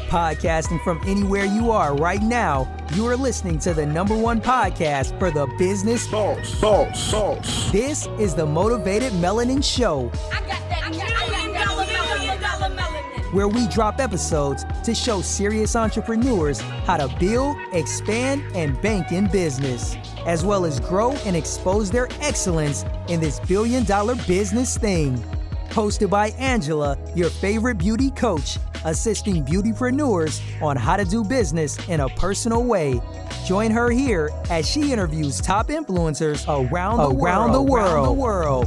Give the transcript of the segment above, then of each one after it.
Podcasting from anywhere you are right now, you are listening to the #1 podcast for the business sauce. This is the Motivated Melanin Show, where we drop episodes to show serious entrepreneurs how to build, expand, and bank in business, as well as grow and expose their excellence in this billion-dollar business thing. Hosted by Angela, your favorite beauty coach, assisting beautypreneurs on how to do business in a personal way. Join her here as she interviews top influencers around the world.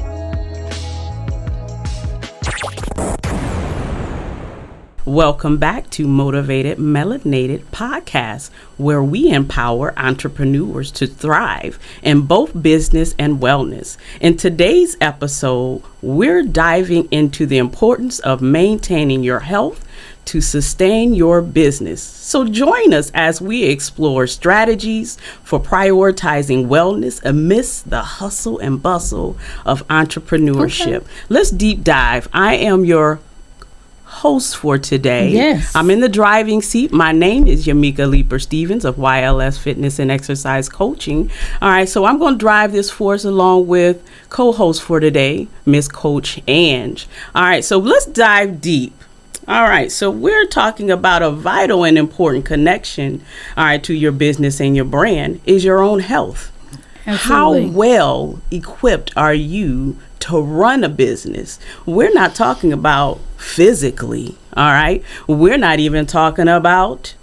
Welcome back to Motivated Melanated Podcast, where we empower entrepreneurs to thrive in both business and wellness. In today's episode, we're diving into the importance of maintaining your health to sustain your business. So join us as we explore strategies for prioritizing wellness amidst the hustle and bustle of entrepreneurship. Okay. Let's deep dive. I am your host for today. Yes. I'm in the driving seat. My name is Yamika Leeper Stevens of YLS Fitness and Exercise Coaching. All right, so I'm going to drive this force along with co-host for today, Miss Coach Ange. All right, so let's dive deep. All right, so we're talking about a vital and important connection, all right, to your business and your brand is your own health. Absolutely. How well equipped are you to run a business? We're not talking about physically, all right? We're not even talking about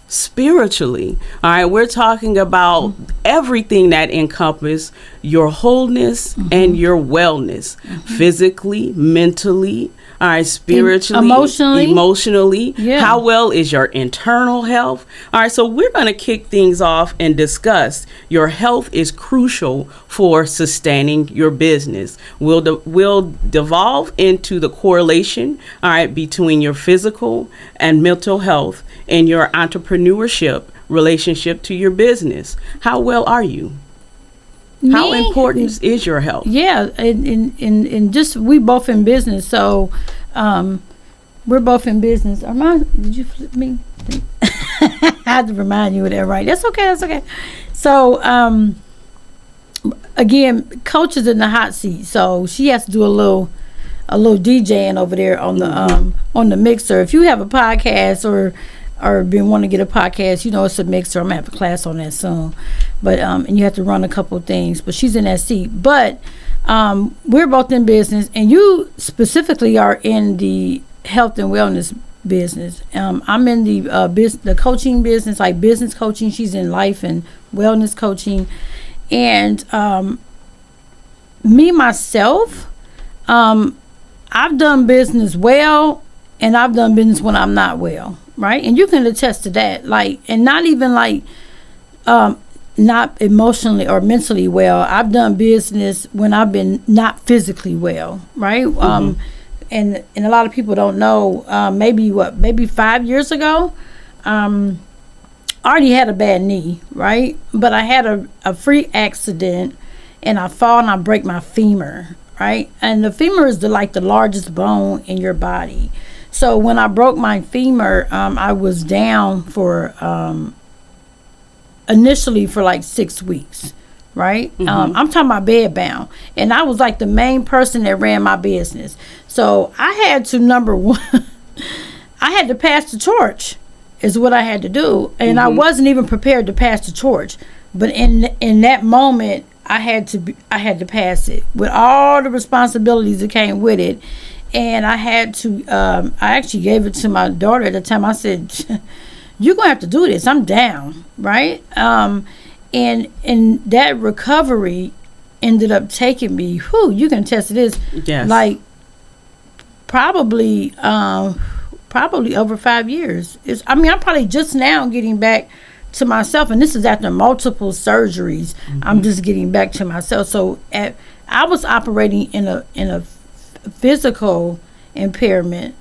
spiritually, all right? We're talking about everything that encompasses your wholeness and your wellness, physically, mentally, all right, spiritually, emotionally. Yeah. How well is your internal health? All right, so we're going to kick things off and discuss your health is crucial for sustaining your business. We'll devolve into the correlation, all right, between your physical and mental health and your entrepreneurship relationship to your business. How well are you? How important is your health? Yeah, and just we both in business, so we're both in business. Did you flip me? I had to remind you of that, right? That's okay. So again, Coach is in the hot seat, so she has to do a little DJing over there on the mixer. If you have a podcast or been wanting to get a podcast, you know it's a mixer. I'm gonna have a class on that soon, but and you have to run a couple of things. But she's in that seat. But we're both in business, and you specifically are in the health and wellness business. I'm in the coaching business, like business coaching. She's in life and wellness coaching, and me myself, I've done business well, and I've done business when I'm not well. Right, and you can attest to that, like, and not even like not emotionally or mentally well. I've done business when I've been not physically well, right? And a lot of people don't know, maybe 5 years ago, I already had a bad knee, right? But I had a freak accident, and I fall and I break my femur, right? And the femur is the largest bone in your body. So when I broke my femur, I was down for initially for like 6 weeks, right? I'm talking about bed bound, and I was like the main person that ran my business. So I had to I had to pass the torch, is what I had to do, and I wasn't even prepared to pass the torch. But in that moment, I had to pass it with all the responsibilities that came with it. And I had to, I actually gave it to my daughter at the time. I said, you're going to have to do this. I'm down, right? And that recovery ended up taking me, you can attest to this, yes, like probably over 5 years. I'm probably just now getting back to myself, and this is after multiple surgeries. I'm just getting back to myself. So I was operating in a physical impairment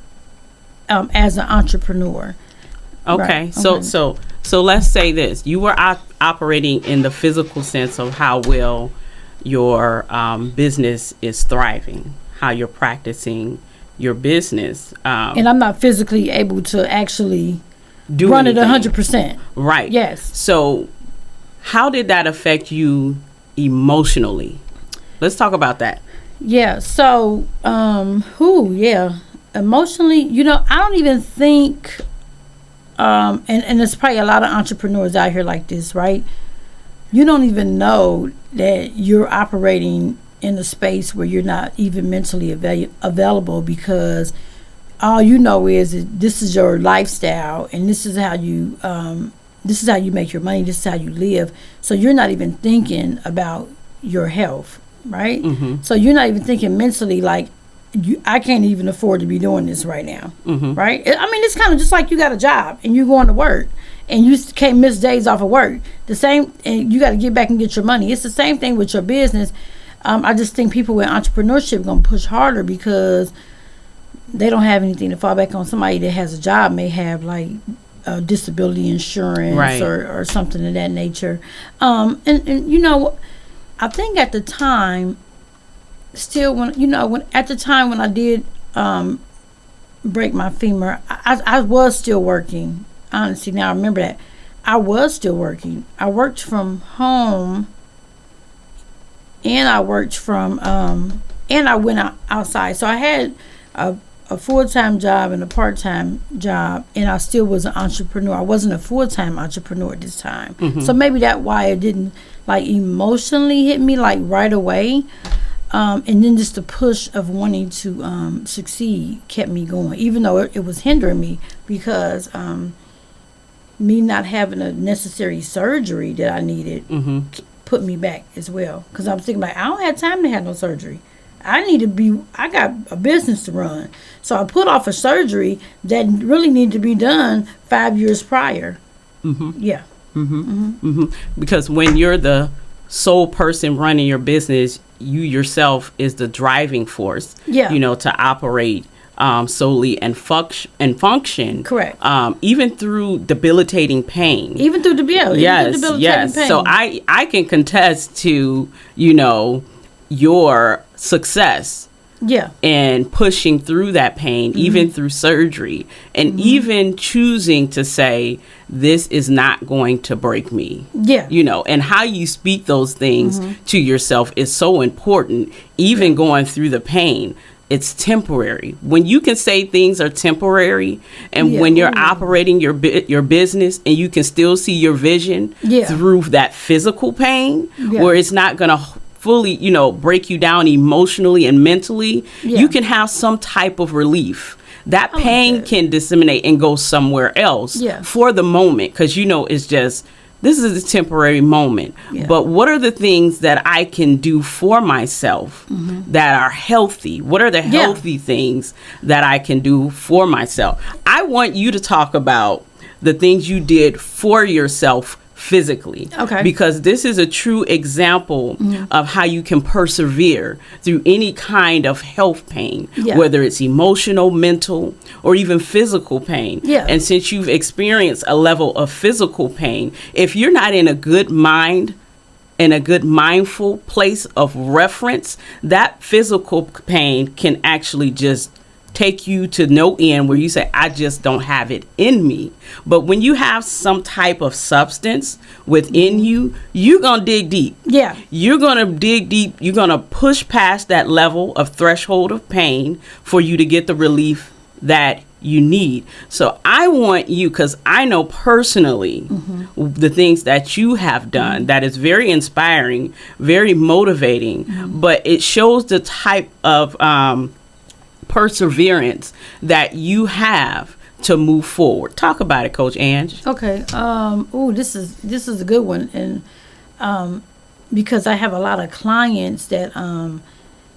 as an entrepreneur. Okay, right. So let's say this: you were operating in the physical sense of how well your business is thriving. how you're practicing your business. And I'm not physically able to actually Do run anything. it 100%. Right. Yes. So how did that affect you emotionally? Let's talk about that. Yeah. So, emotionally, I don't even think, and there's probably a lot of entrepreneurs out here like this, right? You don't even know that you're operating in a space where you're not even mentally available, because all you know is that this is your lifestyle and this is how you make your money, this is how you live. So you're not even thinking about your health, right? Mm-hmm. So you're not even thinking mentally like, I can't even afford to be doing this right now, Mm-hmm. right? I mean, it's kind of just like you got a job and you're going to work and you can't miss days off of work. And you got to get back and get your money. It's the same thing with your business. I just think people with entrepreneurship are going to push harder because they don't have anything to fall back on. Somebody that has a job may have like disability insurance, right, or something of that nature. And I think at the time, still when I did break my femur, I was still working. Honestly, now I remember that I was still working. I worked from home, and I worked from and I went outside. So I had a full-time job and a part-time job, and I still was an entrepreneur. I wasn't a full-time entrepreneur at this time. Mm-hmm. So maybe that's why it didn't like emotionally hit me like right away. And then just the push of wanting to succeed kept me going, even though it was hindering me, because me not having a necessary surgery that I needed mm-hmm. put me back as well. Because I was thinking like, I don't have time to have no surgery. I got a business to run. So I put off a surgery that really needed to be done 5 years prior. Mm-hmm. Yeah. Mm-hmm. Mm-hmm. Mm-hmm. Because when you're the sole person running your business, you yourself is the driving force, Yeah. To operate solely and function. Correct. Even through debilitating pain. Even through debilitating Yes. pain. So I can contest to, your success. Yeah. And pushing through that pain, Mm-hmm. even through surgery, and Mm-hmm. even choosing to say, this is not going to break me. Yeah. And how you speak those things Mm-hmm. to yourself is so important, even going through the pain. It's temporary. When you can say things are temporary, and when you're operating your business and you can still see your vision through that physical pain, where it's not going to fully, break you down emotionally and mentally, you can have some type of relief. That pain can disseminate and go somewhere else for the moment, because it's just, this is a temporary moment. Yeah. But what are the things that I can do for myself that are healthy? What are the healthy things that I can do for myself? I want you to talk about the things you did for yourself physically. Okay. Because this is a true example of how you can persevere through any kind of health pain, whether it's emotional, mental, or even physical pain. Yeah. And since you've experienced a level of physical pain, if you're not in a good mind, in a good mindful place of reference, that physical pain can actually just take you to no end, where you say, I just don't have it in me. But when you have some type of substance within you, you're going to dig deep. Yeah. You're going to dig deep. You're going to push past that level of threshold of pain for you to get the relief that you need. So I want you, because I know personally the things that you have done that is very inspiring, very motivating, but it shows the type of perseverance that you have to move forward. Talk about it, Coach Ange. Okay. This is a good one, and because I have a lot of clients that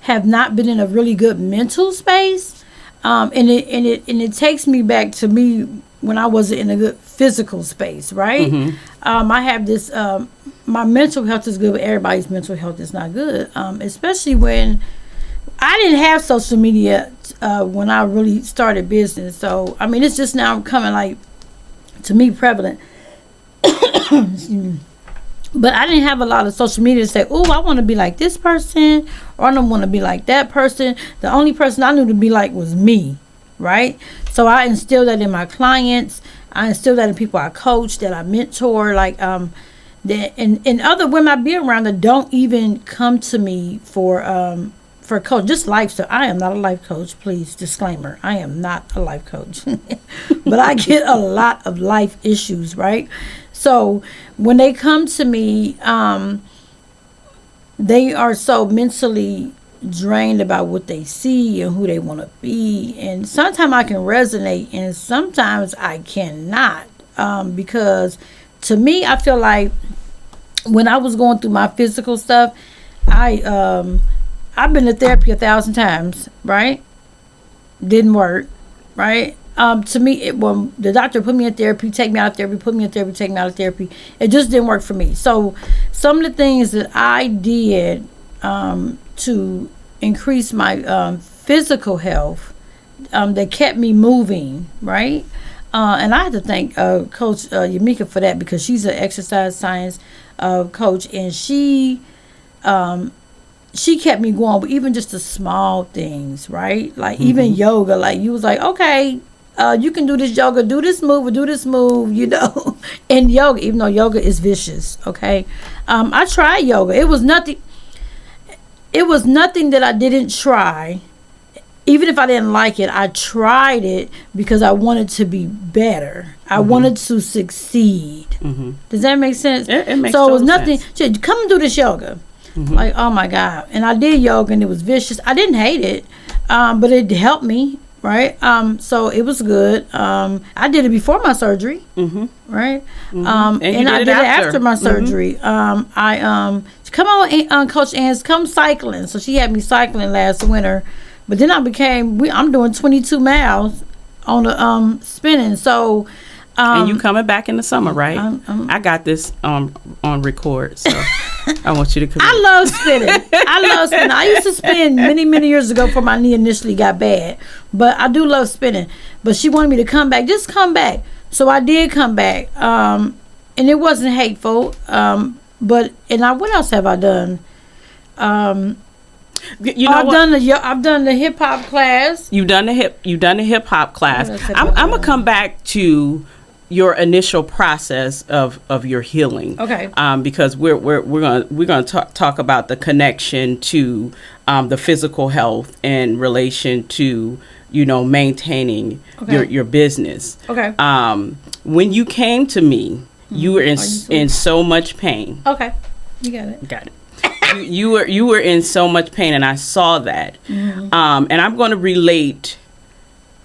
have not been in a really good mental space, and it takes me back to me when I wasn't in a good physical space, right? I have this. My mental health is good, but everybody's mental health is not good, especially when I didn't have social media when I really started business. So, I mean, it's just now coming, like, to me, prevalent. Excuse me. But I didn't have a lot of social media to say, oh, I want to be like this person, or I don't want to be like that person. The only person I knew to be like was me, right? So I instilled that in my clients. I instilled that in people I coach, that I mentor, like and other women I be around that don't even come to me for coach, just life. So I am not a life coach, please, disclaimer. I am not a life coach. But I get a lot of life issues, right? So when they come to me, they are so mentally drained about what they see and who they want to be. And sometimes I can resonate and sometimes I cannot. Because to me, I feel like when I was going through my physical stuff, I've been to therapy 1,000 times, right? Didn't work, right? To me, when the doctor put me in therapy, take me out of therapy, put me in therapy, take me out of therapy, it just didn't work for me. So some of the things that I did to increase my physical health that kept me moving, right? And I have to thank Coach Yamika for that, because she's an exercise science coach, and she kept me going with even just the small things, right? Like even yoga, like you was like, okay, you can do this yoga, do this move, or do this move, you know. And yoga, even though yoga is vicious, okay. I tried yoga. It was nothing that I didn't try. Even if I didn't like it, I tried it because I wanted to be better. I wanted to succeed. Does that make sense? It makes so it was nothing. sense. Come and do this yoga. Like, oh my God. And I did yoga and it was vicious. I didn't hate it, but it helped me, right? So it was good. I did it before my surgery, right? And I did it after my surgery. I come on, Coach Ann's, come cycling. So she had me cycling last winter, but then I'm doing 22 miles on the spinning. So and you coming back in the summer, right? I got this on record, so I want you to come. I love spinning. I used to spin many, many years ago before my knee initially got bad. But I do love spinning. But she wanted me to come back. Just come back. So I did come back. And it wasn't hateful. What else have I done? I've done the hip hop class. You've done the hip hop class. I'm gonna come back to your initial process of your healing. Okay. Because we're gonna talk about the connection to the physical health in relation to maintaining your business. Okay. When you came to me, you were in so much pain. Okay. You got it. Got it. You were in so much pain, and I saw that. And I'm going to relate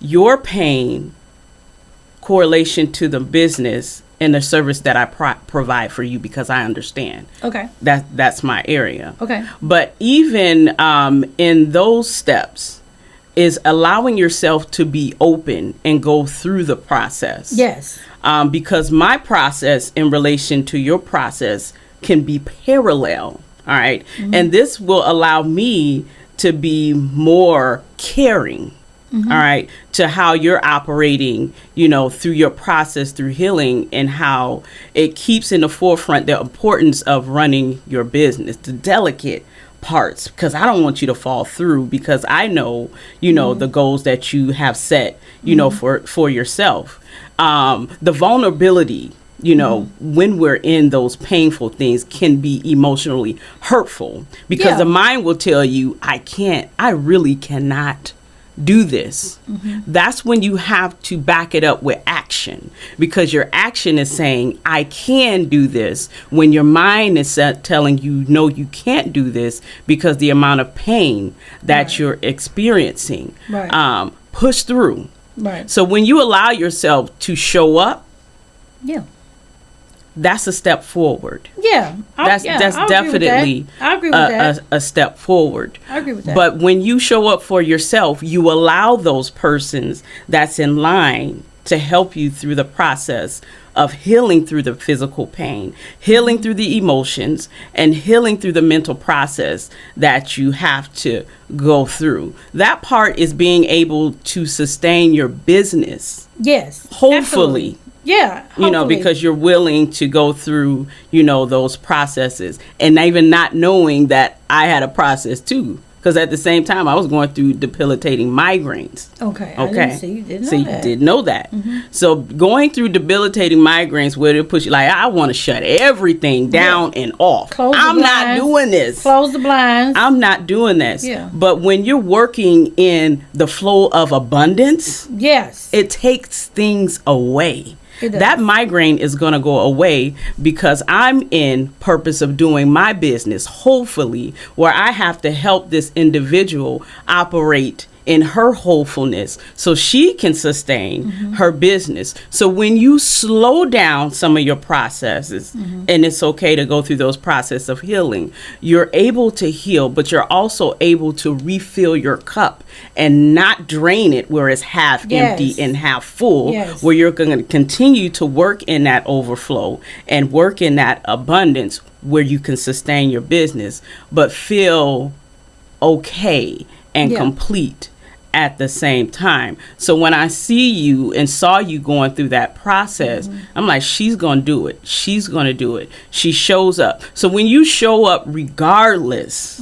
your pain correlation to the business and the service that I provide for you, because I understand. Okay. That's my area. Okay. But even in those steps is allowing yourself to be open and go through the process. Yes. Because my process in relation to your process can be parallel. All right. And this will allow me to be more caring. All right, to how you're operating, through your process, through healing, and how it keeps in the forefront the importance of running your business, the delicate parts, because I don't want you to fall through, because I know, the goals that you have set, for yourself. The vulnerability, when we're in those painful things can be emotionally hurtful, because the mind will tell you, I really cannot do this. That's when you have to back it up with action, because your action is saying, I can do this, when your mind is telling you, no, you can't do this, because the amount of pain that you're experiencing. Push through. So when you allow yourself to show up, that's a step forward. That's definitely a step forward. I agree with that. But when you show up for yourself, you allow those persons that's in line to help you through the process of healing through the physical pain, healing through the emotions, and healing through the mental process that you have to go through. That part is being able to sustain your business. Yes. Hopefully. Absolutely. Yeah. You know, hopefully. because you're willing to go through, you know, those processes, and even not knowing that I had a process too. Because at the same time, I was going through debilitating migraines. Okay. Okay. I didn't see. You didn't know So you that. did know that. So going through debilitating migraines where it push you like, I want to shut everything down and off. Close the I'm not blinds. doing this. Close the blinds. I'm not doing this. Yeah. But when you're working in the flow of abundance, Yes. it takes things away. It does. That migraine is going to go away because I'm in purpose of doing my business, hopefully, where I have to help this individual operate in her wholefulness so she can sustain her business. So when you slow down some of your processes, and it's okay to go through those processes of healing, you're able to heal, but you're also able to refill your cup and not drain it where it's half empty and half full, Yes. where you're going to continue to work in that overflow and work in that abundance where you can sustain your business, but feel okay and Yeah. complete at the same time. So when I see you and saw you going through that process, I'm like, she's going to do it. She's going to do it. She shows up. So when you show up regardless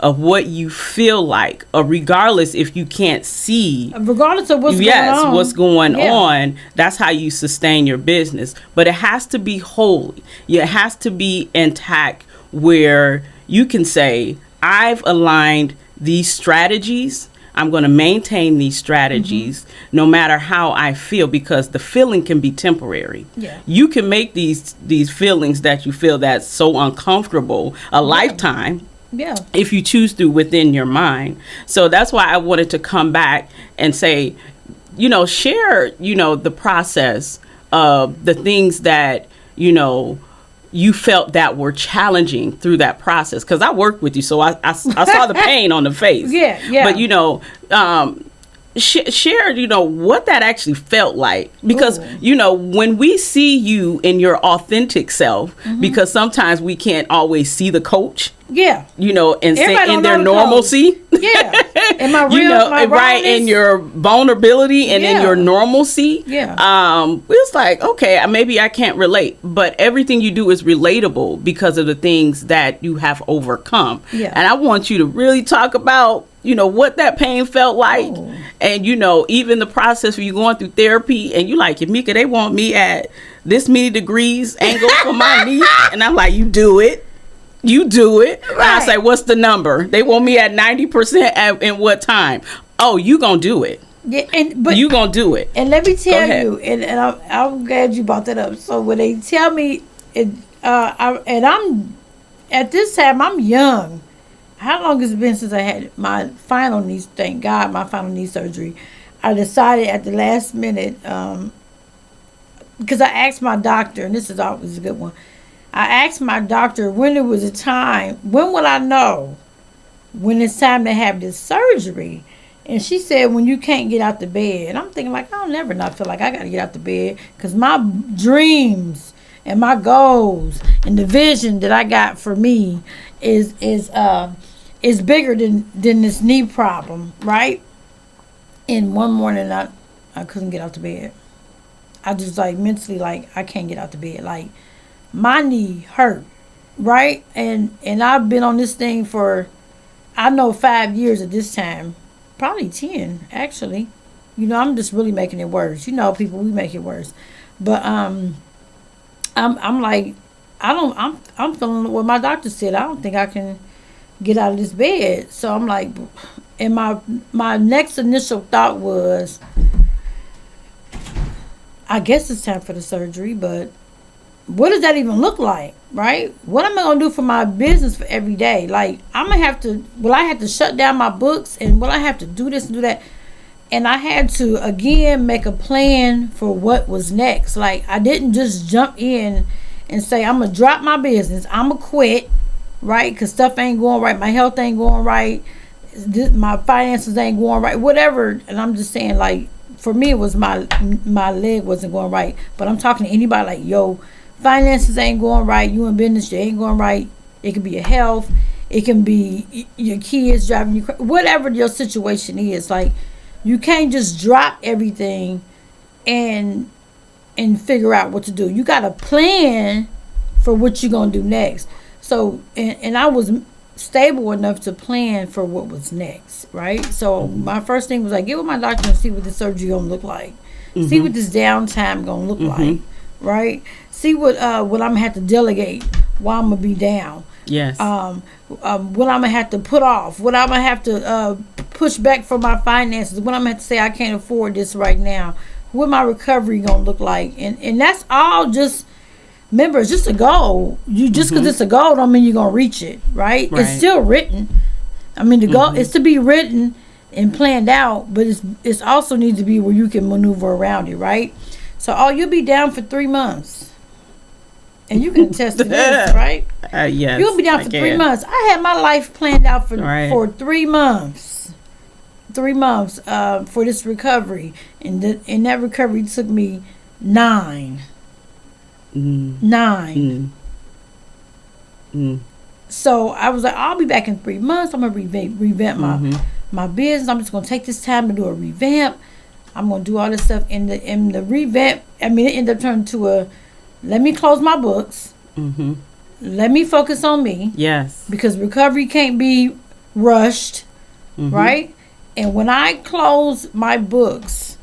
of what you feel like, or regardless if you can't see Regardless of what's going on. what's going Yeah. on, that's how you sustain your business. But it has to be holy. It has to be intact where you can say, I've aligned these strategies. I'm going to maintain these strategies no matter how I feel, because the feeling can be temporary. Yeah. You can make these feelings that you feel that's so uncomfortable a lifetime Yeah. if you choose to within your mind. So that's why I wanted to come back and say, you know, share, you know, the process of the things that, you know, you felt that were challenging through that process. Because I worked with you, so I saw the pain on the face. Yeah, yeah. But, you know, share, you know, what that actually felt like. Because, Ooh. you know, when we see you in your authentic self, because sometimes we can't always see the coach, Yeah. you know, and Everybody say in don't their know the normalcy. Yeah. And my real, You know, my right, in rawness. your vulnerability and in Yeah. your normalcy. Yeah. It's like, okay, maybe I can't relate, but everything you do is relatable because of the things that you have overcome. Yeah. And I want you to really talk about, you know, what that pain felt like. Oh. And, you know, even the process where you're going through therapy and you like, Mika, they want me at this many degrees angle for my knee. And I'm like, you do it. You do it. And I Right. say, what's the number? They want me at 90% in what time? Oh, you gonna do it. Yeah, but You gonna do it. and let me tell ahead. you, and I'm glad you brought that up. So when they tell me, I'm at this time I'm young. How long has it been since I had my final knee? Thank God, my final knee surgery. I decided at the last minute, because I asked my doctor, and this is always a good one. I asked my doctor when there was a time, when will I know when it's time to have this surgery? And she said, when you can't get out the bed. And I'm thinking, like, I'll never not feel like I got to get out the bed, because my dreams and my goals and the vision that I got for me is bigger than this knee problem, right? And one morning I couldn't get out the bed. I just like mentally, like, I can't get out the bed. Like, my knee hurt, right? And I've been on this thing for, I know, 5 years at this time. Probably 10, actually. You know, I'm just really making it worse. You know, people, we make it worse. But I'm like, I'm feeling what my doctor said. I don't think I can get out of this bed. So I'm like, and my next initial thought was, I guess it's time for the surgery, but what does that even look like, right? What am I going to do for my business for every day? Like, will I have to shut down my books, and will I have to do this and do that? And I had to, again, make a plan for what was next. Like, I didn't just jump in and say, I'm going to drop my business. I'm going to quit, right? Because stuff ain't going right. My health ain't going right. My finances ain't going right. Whatever. And I'm just saying, like, for me, it was my leg wasn't going right. But I'm talking to anybody like, yo, finances ain't going right. You in business, you ain't going right. It could be your health. It can be your kids driving you crazy. Whatever your situation is, like, you can't just drop everything and and figure out what to do. You got to plan for what you're going to do next. So, and I was stable enough to plan for what was next, right? So my first thing was like, get with my doctor and see what the surgery going to look like. See what this downtime going to look like, right? See what I'm going to have to delegate while I'm going to be down. Yes. What I'm going to have to put off, what I'm going to have to push back for my finances, what I'm going to have to say I can't afford this right now, what my recovery going to look like. And that's all just, remember, it's just a goal. You just because it's a goal don't mean you're going to reach it, right? It's still written. I mean, the goal is to be written and planned out, but it's also needs to be where you can maneuver around it, right? So, you'll be down for 3 months. And you can attest to this, right? Yes. You'll be down for 3 months. I had my life planned out for 3 months. 3 months for this recovery. And that recovery took me 9. 9. So I was like, I'll be back in 3 months. I'm going to revamp my business. I'm just going to take this time to do a revamp. I'm going to do all this stuff. And the revamp, I mean, it ended up turning to let me close my books. Let me focus on me. Yes. Because recovery can't be rushed, right? And when I closed my books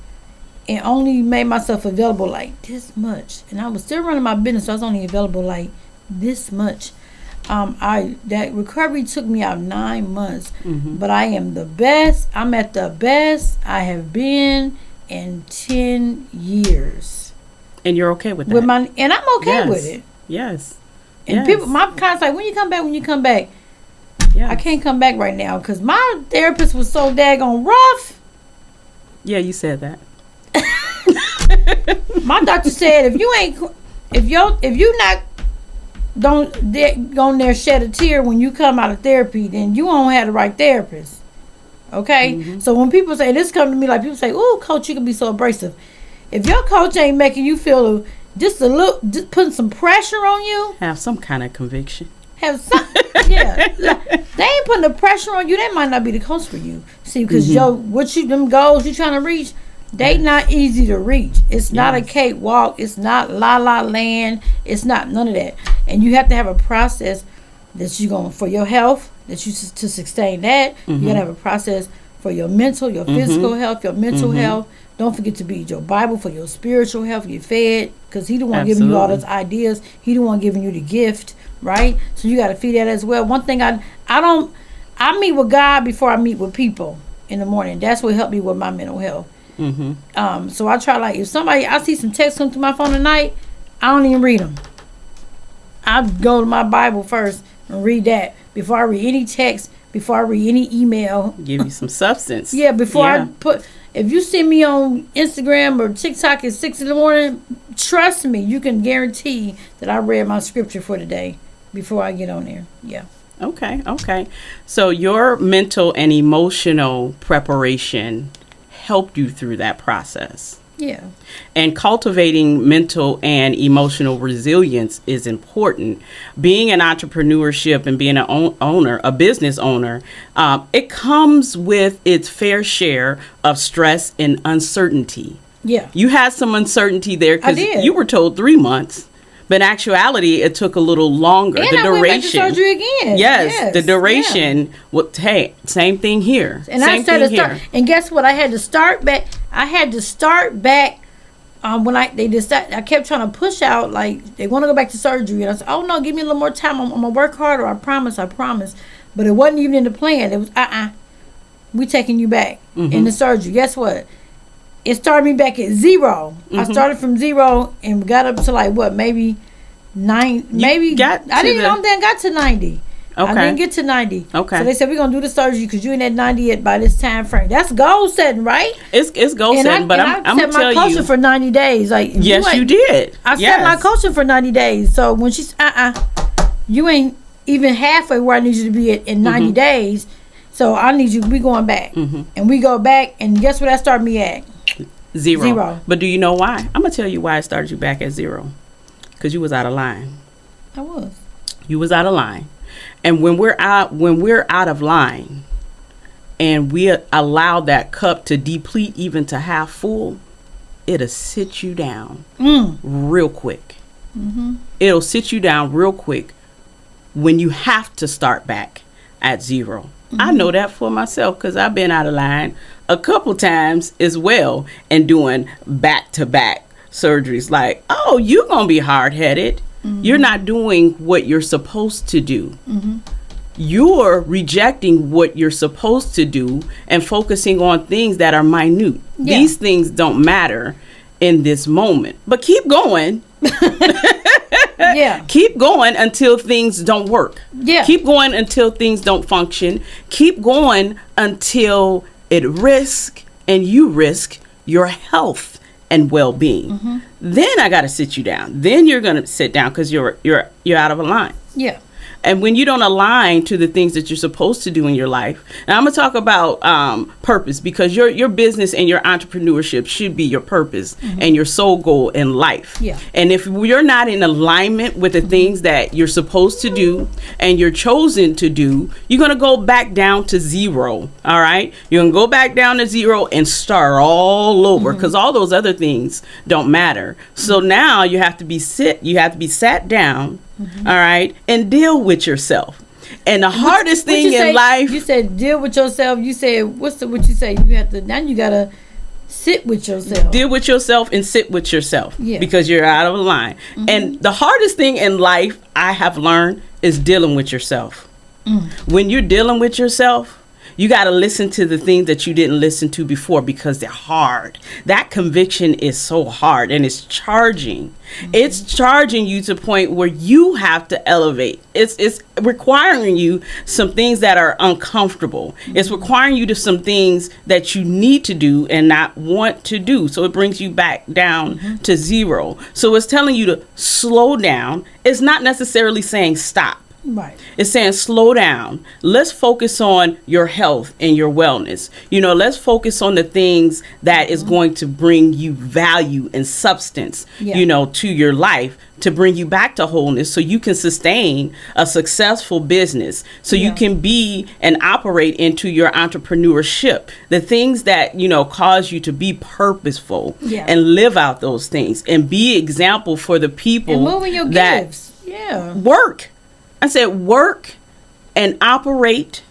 and only made myself available like this much, and I was still running my business, so I was only available like this much. That recovery took me out 9 months, but I am the best. I'm at the best I have been in 10 years. And you're okay with that? And I'm okay with it. Yes. And people, my clients like, when you come back. Yes. I can't come back right now because my therapist was so daggone rough. Yeah, you said that. My doctor said if you not don't go in there shed a tear when you come out of therapy, then you won't have the right therapist. Okay? So when people say this, come to me like people say, "Oh, coach, you can be so abrasive." If your coach ain't making you feel just putting some pressure on you, have some kind of conviction. Have some, yeah. They ain't putting the pressure on you. That might not be the coach for you. See, because them goals you trying to reach, they not easy to reach. It's not a cakewalk. It's not la la land. It's not none of that. And you have to have a process that you going for your health, that you to sustain that. You gotta have a process for your mental, your physical health, your mental health. Don't forget to read your Bible for your spiritual health. Get fed, because He the one giving you all those ideas. He the one giving you the gift, right? So you got to feed that as well. One thing I meet with God before I meet with people in the morning. That's what helped me with my mental health. So I try, like, if I see some texts come through my phone at night, I don't even read them. I go to my Bible first and read that before I read any text, before I read any email. Give you some substance. Yeah, before I put. If you see me on Instagram or TikTok at 6 a.m, trust me, you can guarantee that I read my scripture for the day before I get on there. Yeah. Okay. So your mental and emotional preparation helped you through that process. Yeah. And cultivating mental and emotional resilience is important. Being an entrepreneurship and being a business owner, it comes with its fair share of stress and uncertainty. Yeah. You had some uncertainty there because you were told 3 months. But in actuality, it took a little longer. And the I duration. went back to surgery again. Yes, the duration. Yeah. Well, hey, same thing here. And same I started to start. And guess what? I had to start back. When I kept trying to push out, like, they want to go back to surgery. And I said, oh, no, give me a little more time. I'm going to work harder. I promise. But it wasn't even in the plan. It was, we taking you back in the surgery. Guess what? It started me back at 0. I started from 0 and got up to like what, maybe 9. Maybe I don't think I got to 90. Okay. I didn't get to 90. Okay. So they said we're gonna do the surgery because you in at 90 by this time frame. That's goal setting, right? It's goal setting, but I'm gonna tell you. I set my culture for 90 days. Like, yes, you did. I set my culture for 90 days. So when she's you ain't even halfway where I need you to be at in 90 days. So I need you. We going back, and we go back, and guess what? That started me at 0. But do you know why? I'm gonna tell you why I started you back at 0. Because you was out of line. I was. You was out of line, and when we're out of line, and we allow that cup to deplete even to half full, it'll sit you down real quick. It'll sit you down real quick when you have to start back at zero. I know that for myself because I've been out of line a couple times as well and doing back-to-back surgeries. Like, oh, you're going to be hard-headed. You're not doing what you're supposed to do. You're rejecting what you're supposed to do and focusing on things that are minute. Yeah. These things don't matter in this moment. But keep going. Yeah. Keep going until things don't work. Yeah. Keep going until things don't function. Keep going until it risk and you risk your health and well-being. Then I got to sit you down. Then you're going to sit down because you're out of line. Yeah. And when you don't align to the things that you're supposed to do in your life, and I'm going to talk about purpose, because your business and your entrepreneurship should be your purpose and your sole goal in life. Yeah. And if you're not in alignment with the things that you're supposed to do and you're chosen to do, you're going to go back down to zero. All right. You're going to go back down to zero and start all over because all those other things don't matter. So now you have to be sat down. All right, and deal with yourself. And the hardest thing in life, you said deal with yourself. You said what you say? You have to you gotta sit with yourself. Deal with yourself and sit with yourself. Yeah. Because you're out of line. And the hardest thing in life I have learned is dealing with yourself. When you're dealing with yourself, you got to listen to the things that you didn't listen to before because they're hard. That conviction is so hard and it's charging. It's charging you to the point where you have to elevate. It's requiring you some things that are uncomfortable. It's requiring you to some things that you need to do and not want to do. So it brings you back down to zero. So it's telling you to slow down. It's not necessarily saying stop. Right. It's saying slow down. Let's focus on your health and your wellness. Let's focus on the things that is going to bring you value and substance, to your life, to bring you back to wholeness so you can sustain a successful business, so you can be and operate into your entrepreneurship. The things that, cause you to be purposeful and live out those things and be example for the people and moving your that gifts. Yeah. work. I said work and operate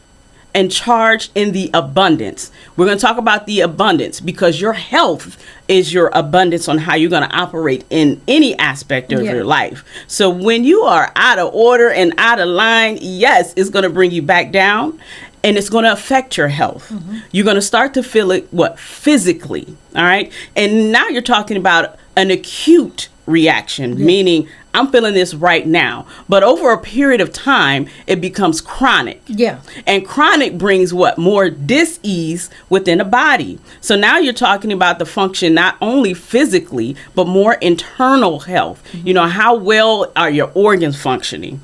and charge in the abundance. We're going to talk about the abundance because your health is your abundance on how you're going to operate in any aspect of your life. So when you are out of order and out of line, yes, it's going to bring you back down and it's going to affect your health. You're going to start to feel it, physically. All right. And now you're talking about an acute reaction, meaning I'm feeling this right now. But over a period of time, it becomes chronic. Yeah. And chronic brings more dis-ease within the body. So now you're talking about the function not only physically, but more internal health. How well are your organs functioning?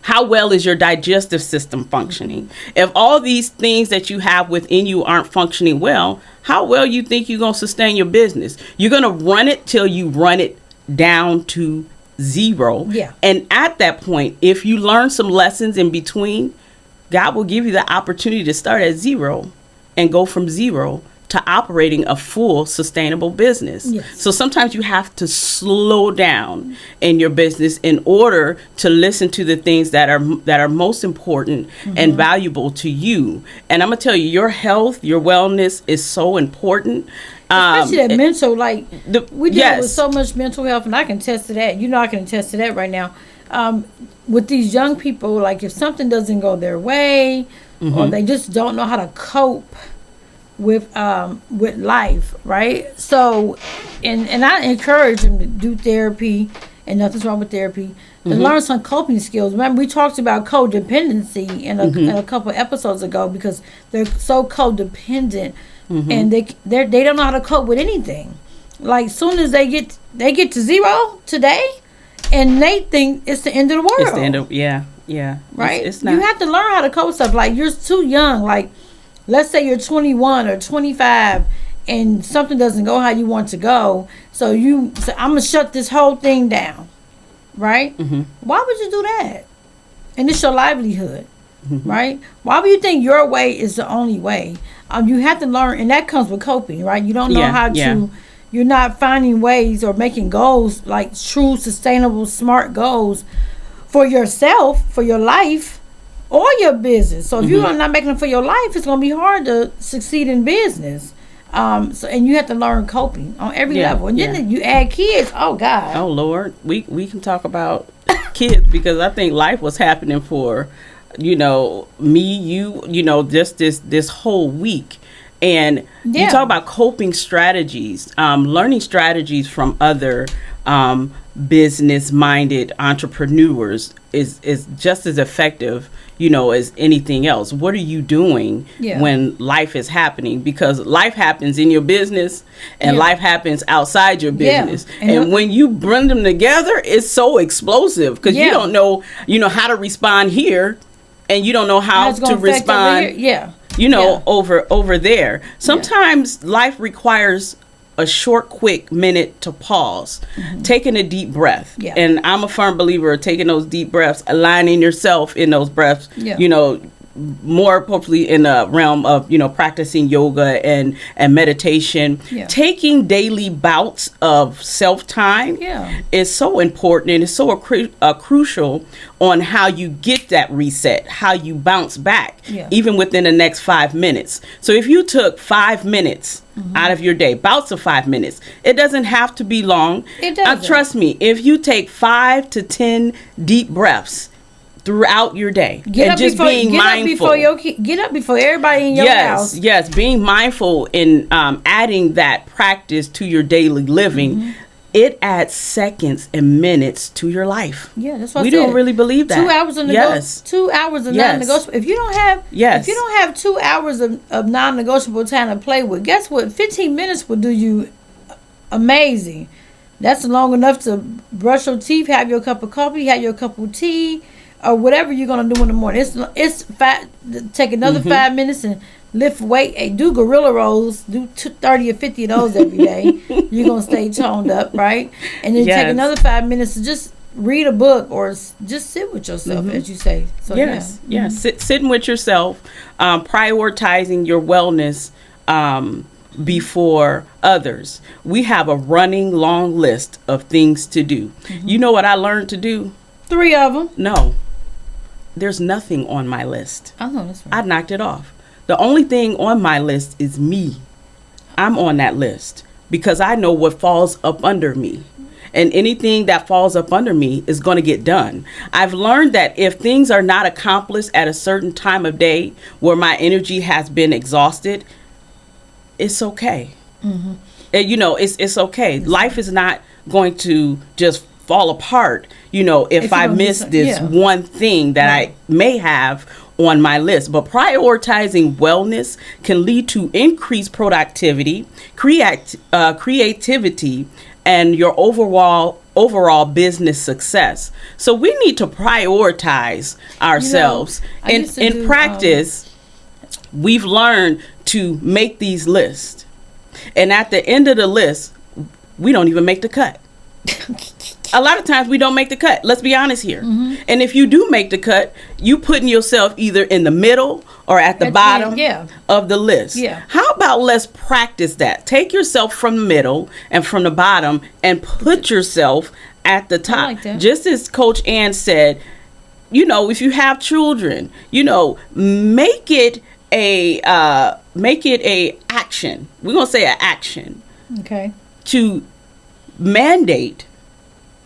How well is your digestive system functioning? If all these things that you have within you aren't functioning well, how well you think you're going to sustain your business? You're going to run it till you run it down to zero. Yeah. And at that point, if you learn some lessons in between, God will give you the opportunity to start at zero and go from zero to operating a full sustainable business. Yes. So sometimes you have to slow down in your business in order to listen to the things that are most important and valuable to you. And I'm gonna tell you, your health, your wellness is so important. Especially that mental, we deal with so much mental health, and I can attest to that. I can attest to that right now. With these young people, if something doesn't go their way, or they just don't know how to cope with life, right? So, and I encourage them to do therapy, and nothing's wrong with therapy, to learn some coping skills. Remember, we talked about codependency in a couple episodes ago because they're so codependent. And they don't know how to cope with anything. Soon as they get to zero today, and they think it's the end of the world. It's the end of right. It's not. You have to learn how to cope with stuff. You're too young. Let's say you're 21 or 25, and something doesn't go how you want to go. So you say, I'm gonna shut this whole thing down, right? Why would you do that? And it's your livelihood. Right? Why would you think your way is the only way? You have to learn, and that comes with coping, right? You don't know how to you're not finding ways or making goals, like true, sustainable, smart goals for yourself, for your life, or your business. So if you're not making them for your life, it's going to be hard to succeed in business. And you have to learn coping on every level. And then you add kids. Oh God. Oh Lord, we can talk about kids, because I think life was happening for, me, you, just this whole week. And you talk about coping strategies, learning strategies from other business-minded entrepreneurs is just as effective, as anything else. What are you doing when life is happening? Because life happens in your business and life happens outside your business. And when you bring them together, it's so explosive, because you don't know, how to respond here, and you don't know how to respond over there. Sometimes life requires a short, quick minute to pause, taking a deep breath. And I'm a firm believer of taking those deep breaths, aligning yourself in those breaths, more appropriately in the realm of, practicing yoga and meditation. Taking daily bouts of self-time is so important, and it's so crucial on how you get that reset, how you bounce back, even within the next 5 minutes. So if you took 5 minutes out of your day, bouts of 5 minutes, it doesn't have to be long. It doesn't. Trust me, if you take 5 to 10 deep breaths throughout your day, get up before everybody in your house. Yes, being mindful in adding that practice to your daily living, it adds seconds and minutes to your life. Yeah, that's what we don't really believe that. 2 hours of non-negotiable. If you don't have 2 hours of non-negotiable time to play with, guess what? 15 minutes will do you amazing. That's long enough to brush your teeth, have your cup of coffee, have your cup of tea, or whatever you're gonna do in the morning. Take another 5 minutes and lift weight. Hey, do gorilla rolls. Do 30 or 50 of those every day. You're gonna stay toned up, right? And then take another 5 minutes to just read a book or just sit with yourself, as you say. So sitting with yourself, prioritizing your wellness before others. We have a running long list of things to do. You know what I learned to do? 3 of them. No, there's nothing on my list. I know, that's right. I knocked it off. The only thing on my list is me. I'm on that list because I know what falls up under me. And anything that falls up under me is going to get done. I've learned that if things are not accomplished at a certain time of day where my energy has been exhausted, it's okay. And, it's okay. Life is not going to just fall apart, if I miss this one thing that I may have on my list. But prioritizing wellness can lead to increased productivity, creativity, and your overall business success. So we need to prioritize ourselves. In practice, we've learned to make these lists. And at the end of the list, we don't even make the cut. A lot of times we don't make the cut. Let's be honest here. And if you do make the cut, you putting yourself either in the middle or at the bottom of the list. How about let's practice that? Take yourself from the middle and from the bottom and put yourself at the top. Like that. Just as Coach Ann said, if you have children, make it a action. We're gonna say an action. Okay. To mandate,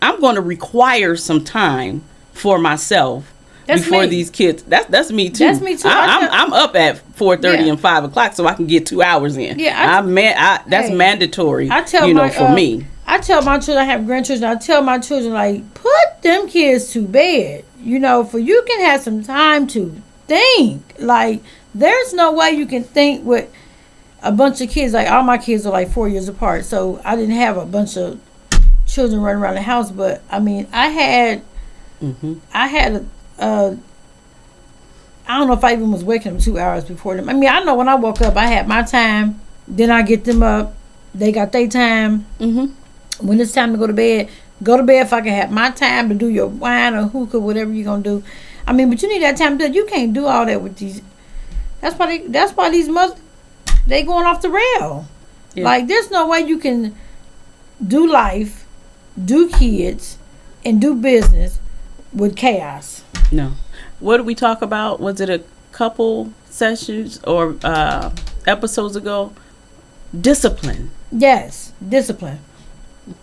I'm going to require some time for myself before these kids. That's me too. That's me too. I'm up at 4:30 and 5 o'clock so I can get 2 hours in. That's mandatory. I tell for me. I tell my children, I have grandchildren. I tell my children, like, put them kids to bed. For you can have some time to think. Like, there's no way you can think with a bunch of kids. Like, all my kids are like 4 years apart, so I didn't have a bunch of children running around the house. But I mean, I had I don't know if I even was waking them 2 hours before them. I mean, I know when I woke up, I had my time. Then I get them up. They got their time. When it's time to go to bed if I can have my time to do your wine or hookah, whatever you're gonna do. I mean, but you need that time to do. You can't do all that with these. That's why these mothers, they going off the rail. Like, there's no way you can do life, do kids, and do business with chaos. No. What did we talk about? Was it a couple sessions or episodes ago? Discipline. Yes, discipline.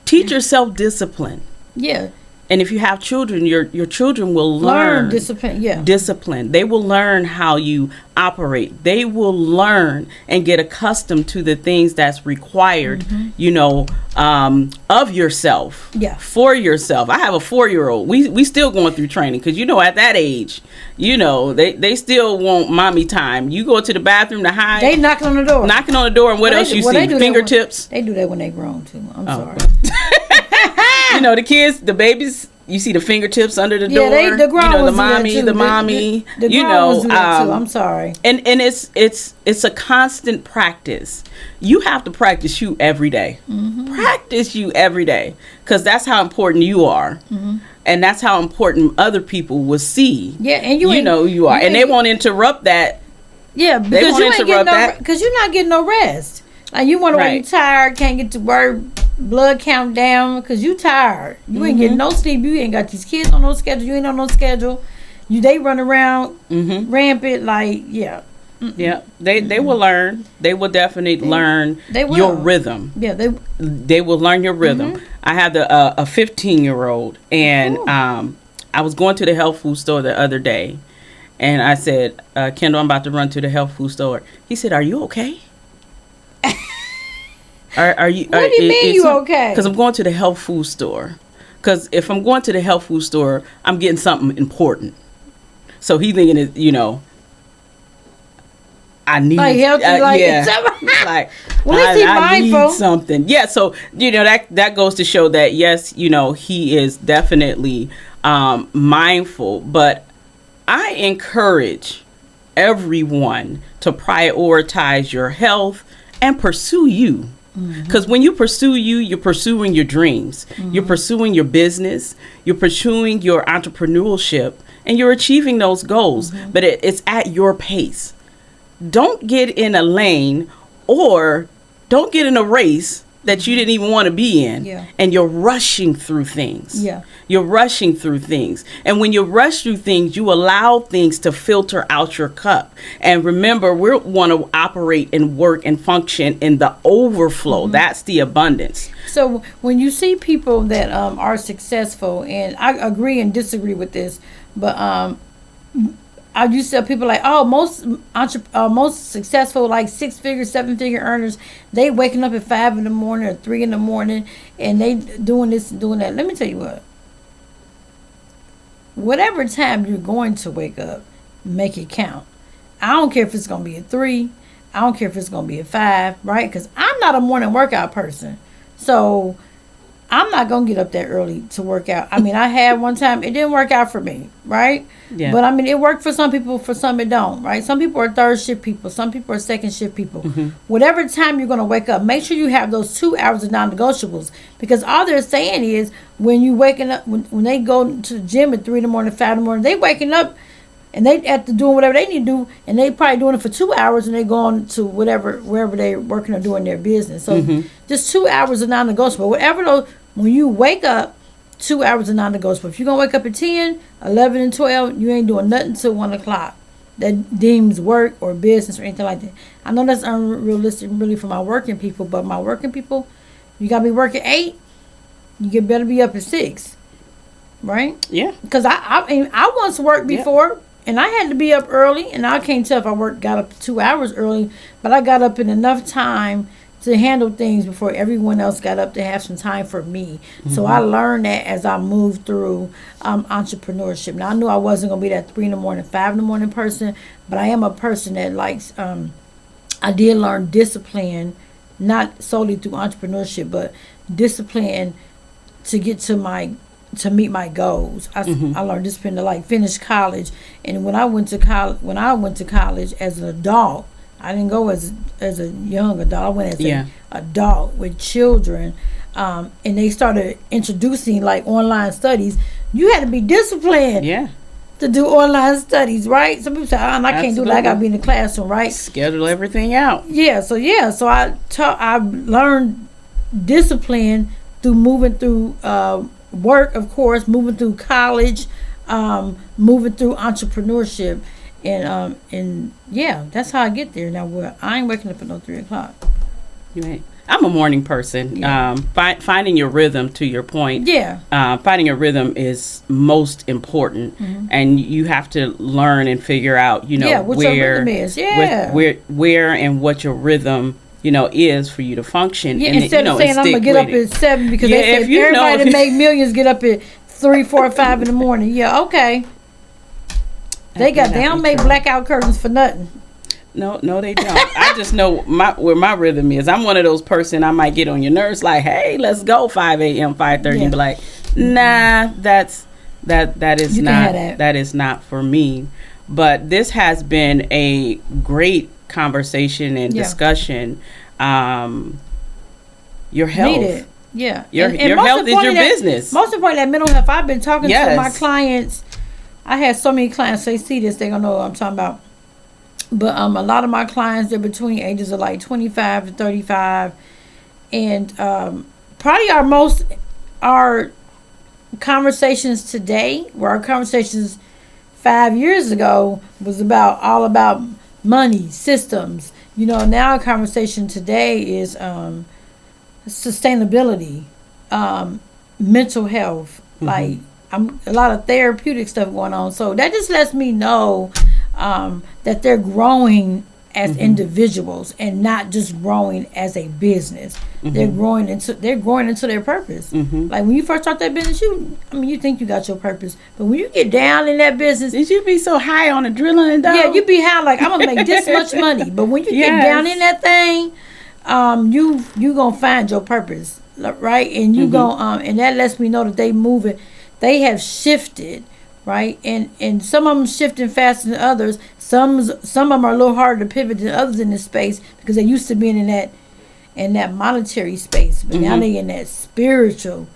Teach yourself discipline. Yeah. And if you have children, your children will learn discipline. Yeah. Discipline. They will learn how you operate. They will learn and get accustomed to the things that's required, of yourself. Yeah. For yourself. I have a 4-year-old. We still going through training because at that age, they still want mommy time. You go to the bathroom to hide. They knocking on the door. And what else you see? Fingertips. They do that when they grown too. I'm sorry. The kids, the babies, you see the fingertips under the door. Yeah, the grown the mommy. The grown ones do that too. I'm sorry. And it's a constant practice. You have to practice you every day. Mm-hmm. Practice you every day, because that's how important you are, and that's how important other people will see. Yeah, and you are, and they won't interrupt that. Yeah, because you're not getting no rest. Like you wonder why you tired, can't get to work, blood count down, because you tired. You ain't getting no sleep. You ain't got these kids on no schedule. You ain't on no schedule. They run around rampant. Like yeah. They will learn. They will definitely learn your rhythm. Yeah, they will learn your rhythm. I have a 15-year-old, and I was going to the health food store the other day, and I said, Kendall, I'm about to run to the health food store. He said, "Are you okay?" Are you? What do you mean you okay? Because I'm going to the health food store. Because if I'm going to the health food store, I'm getting something important. So he thinking it, I need healthy, I need something. Yeah. So that goes to show that yes, he is definitely mindful. But I encourage everyone to prioritize your health and pursue you. Because when you pursue you're pursuing your dreams. You're pursuing your business. You're pursuing your entrepreneurship, and you're achieving those goals. But it's at your pace. Don't get in a lane, or don't get in a race that you didn't even want to be in. Yeah. And you're rushing through things. Yeah. You're rushing through things. And when you rush through things, you allow things to filter out your cup. And remember, we want to operate and work and function in the overflow. That's the abundance. So when you see people that are successful, and I agree and disagree with this, but I used to tell people like, most successful, like 6-figure, 7-figure earners, they waking up at 5 in the morning or 3 in the morning, and they doing this and doing that. Let me tell you what. Whatever time you're going to wake up, make it count. I don't care if it's going to be at 3. I don't care if it's going to be at 5, right? Because I'm not a morning workout person. So I'm not going to get up that early to work out. I mean, I had one time, it didn't work out for me, right? Yeah. But I mean, it worked for some people, for some it don't, right? Some people are third shift people. Some people are second shift people. Whatever time you're going to wake up, make sure you have those 2 hours of non-negotiables. Because all they're saying is when you waking up, when they go to the gym at 3 in the morning, 5 in the morning, they waking up and they at to doing whatever they need to do, and they probably doing it for 2 hours, and they going to wherever they're working or doing their business. So just 2 hours of non-negotiable. Whatever those, when you wake up, 2 hours of non-negotiable. If you're going to wake up at 10, 11, and 12, you ain't doing nothing until 1 o'clock. That deems work or business or anything like that. I know that's unrealistic really for my working people, but my working people, you got to be working 8, you better be up at 6. Right? Yeah. Because I once worked before, and I had to be up early, and I can't tell if I got up 2 hours early, but I got up in enough time to handle things before everyone else got up to have some time for me. So I learned that as I moved through entrepreneurship. Now, I knew I wasn't going to be that 3 in the morning, 5 in the morning person, but I am a person that likes, I did learn discipline, not solely through entrepreneurship, but discipline to get to meet my goals. I learned discipline to finish college. And when I went to college as an adult, I didn't go as a young adult. I went as an adult with children, and they started introducing online studies. You had to be disciplined to do online studies, right? Some people say, I can't do that. I got to be in the classroom, right? Schedule everything out. So I learned discipline through moving through work, of course, moving through college, moving through entrepreneurship, and yeah, that's how I get there. Now, I ain't waking up at no 3:00. Right. I'm a morning person. Yeah. Finding your rhythm, to your point. Yeah. Finding your rhythm is most important, and you have to learn and figure out, what where your rhythm is. Yeah. where and what your rhythm, is for you to function. Yeah. And Instead of saying I'm gonna get up at 7 because they said everybody that make millions get up at 3, 4, 5 in the morning. Yeah. Okay. They don't make blackout curtains for nothing. No, they don't. I just know where my rhythm is. I'm one of those person, I might get on your nerves like, hey, let's go 5 a.m., 5:30, and be like, nah, that is not for me. But this has been a great conversation and discussion. Your health. Needed. Yeah. Your health is your business. Most importantly, that mental health. I've been talking to my clients. I had so many clients, they see this, they're going to know what I'm talking about. But a lot of my clients, they're between ages of like 25 to 35. And probably our conversations today, where our conversations 5 years ago was all about money, systems. Now our conversation today is sustainability, mental health, like a lot of therapeutic stuff going on. So that just lets me know that they're growing as individuals and not just growing as a business. They're growing into their purpose. Like when you first start that business, you think you got your purpose, but when you get down in that business, did you be so high on adrenaline though? Yeah, you be high like I'm gonna make this much money. But when you get down in that thing, you gonna find your purpose, right? And you gonna and that lets me know that they have shifted. Right, and some of them shifting faster than others. Some of them are a little harder to pivot than others in this space because they used to being in that monetary space, but now they in that spiritual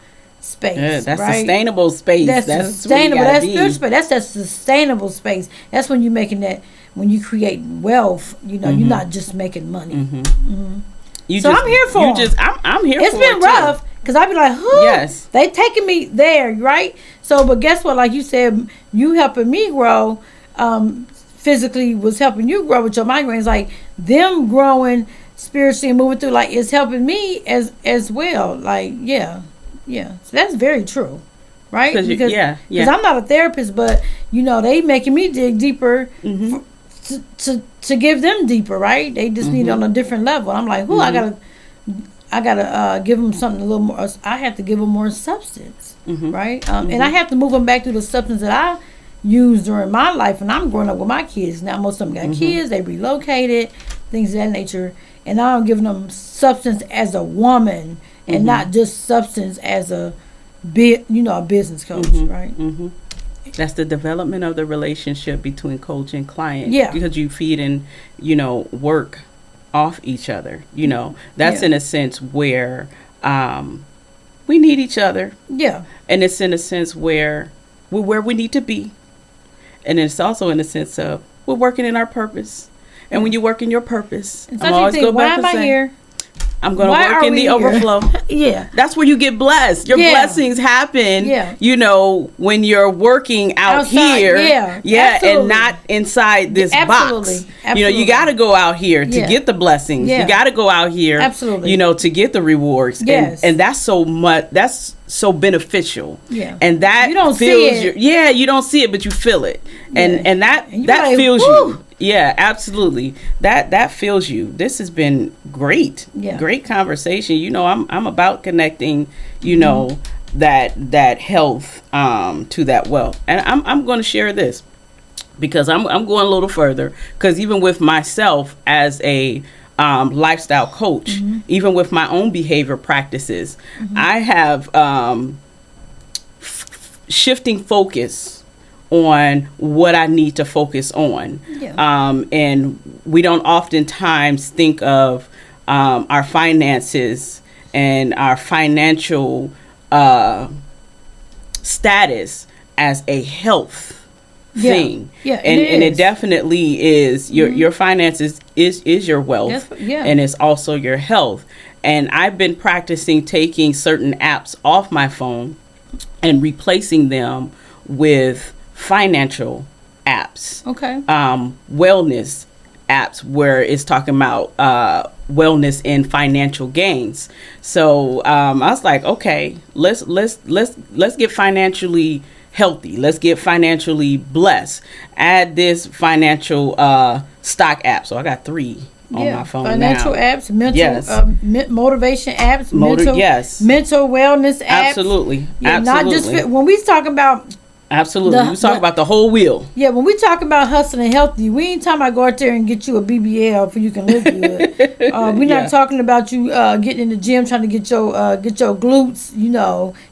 space. Yeah, that's right? sustainable space. That's sustainable. That's spiritual space. That's that sustainable space. That's when you're making that. When you create wealth, you're not just making money. I'm here for it. I'm here. It's been rough. Because I'd be like, yes, they taking me there, right? So, but guess what? Like you said, you helping me grow physically was helping you grow with your migraines. Like them growing spiritually and moving through, like it's helping me as well. Like, yeah. So that's very true, right? Because I'm not a therapist, but they making me dig deeper to give them deeper, right? They just need it on a different level. I'm like, I gotta give them something a little more. I have to give them more substance, right? And I have to move them back to the substance that I used during my life. And I'm growing up with my kids now. Most of them got kids. They relocated, things of that nature. And now I'm giving them substance as a woman, and not just substance as a business coach, right? That's the development of the relationship between coach and client. Yeah, because you feed and work off each other. That's in a sense where we need each other. Yeah. And it's in a sense where we're where we need to be. And it's also in a sense of we're working in our purpose. And when you work in your purpose, I'm always going back and say, here? I'm going to work in the overflow. Yeah. That's where you get blessed. Your blessings happen, when you're working outside here. Yeah. And not inside this box. Absolutely. You got to go out here to get the blessings. You got to go out here, to get the rewards. Yes. And that's so much, that's so beneficial. Yeah. And that you don't feels see it. You don't see it, but you feel it. And that like, feels woo! you. Yeah, absolutely. That feels you. This has been great. Yeah. Great conversation. I'm about connecting, that health to that wealth. And I'm going to share this because I'm going a little further, because even with myself as a lifestyle coach, even with my own behavior practices, I have shifting focus on what I need to focus on. And we don't oftentimes think of our finances and our financial status as a health thing. And it definitely is. Your finances is your wealth, and it's also your health. And I've been practicing taking certain apps off my phone and replacing them with financial apps. Okay. Wellness apps where it's talking about wellness and financial gains. So I was like, okay, let's get financially healthy. Let's get financially blessed. Add this financial stock app. So I got 3 on my phone financial now. apps, mental Yes. Motivation apps, Yes. mental wellness apps. Absolutely. Yeah, Absolutely. not just when we talk about. Absolutely. We talk about the whole wheel. Yeah, when we talk about hustling healthy, we ain't talking about go out there and get you a BBL for you can live good. We're not talking about you getting in the gym trying to get your glutes,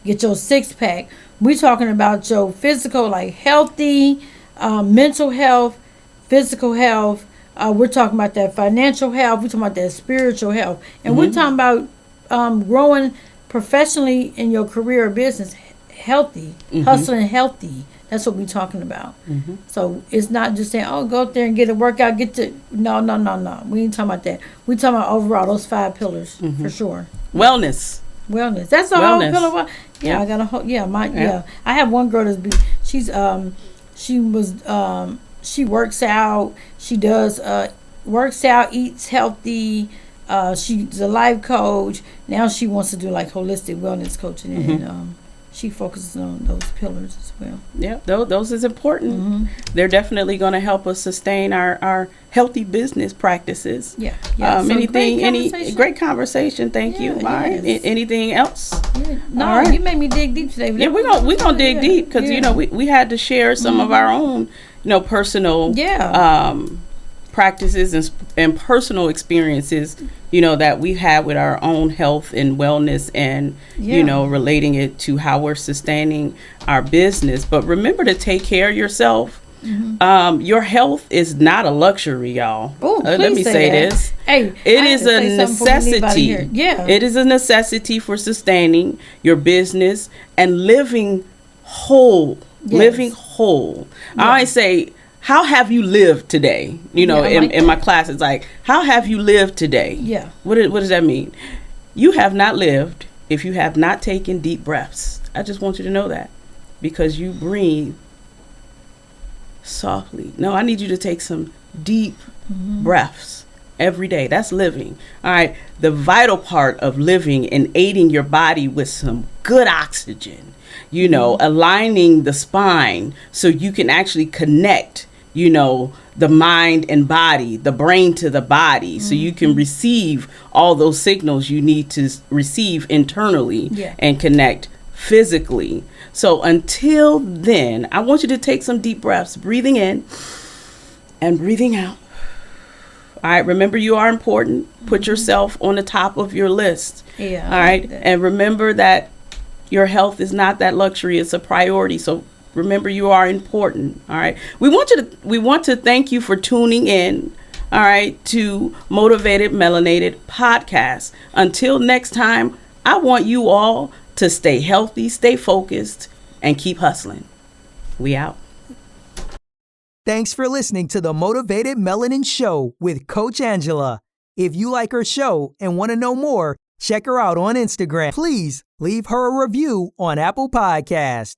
get your 6-pack. We're talking about your physical, like healthy, mental health, physical health. We're talking about that financial health. We're talking about that spiritual health. And we're talking about growing professionally in your career or business healthy, hustling healthy. That's what we're talking about. So it's not just saying, oh, go out there and get a workout, no. We ain't talking about that. We're talking about overall those 5 pillars for sure. Wellness. That's the whole pillar. Yeah, I got a whole. I have one girl she works out. She does works out, eats healthy. She's a life coach. Now she wants to do like holistic wellness coaching, and she focuses on those pillars as well. Yeah, those is important. They're definitely going to help us sustain our healthy business practices. Yeah. Great conversation. Thank you. All right. Anything else? Yeah. No, all right. You made me dig deep today. Yeah, we're gonna dig deep because we had to share some of our own personal practices and personal experiences that we had with our own health and wellness and relating it to how we're sustaining our business. But remember to take care of yourself. Your health is not a luxury, y'all. Let me say this. Hey, it is a necessity. It is a necessity for sustaining your business and living whole. I always say, how have you lived today? In my class, it's like, how have you lived today? Yeah. What does that mean? You have not lived if you have not taken deep breaths. I just want you to know that, because you breathe softly. No, I need you to take some deep breaths every day. That's living. All right. The vital part of living and aiding your body with some good oxygen, aligning the spine so you can actually connect the mind and body, the brain to the body, so you can receive all those signals you need to receive internally and connect physically. So until then, I want you to take some deep breaths, breathing in and breathing out. All right. Remember, you are important. Put yourself on the top of your list. Yeah. All right. And remember that your health is not that luxury. It's a priority. So remember, you are important. All right. We want to thank you for tuning in. All right. To Motivated Melanated Podcast. Until next time, I want you all to stay healthy, stay focused, and keep hustling. We out. Thanks for listening to the Motivated Melanin Show with Coach Angela. If you like her show and want to know more, check her out on Instagram. Please leave her a review on Apple Podcast.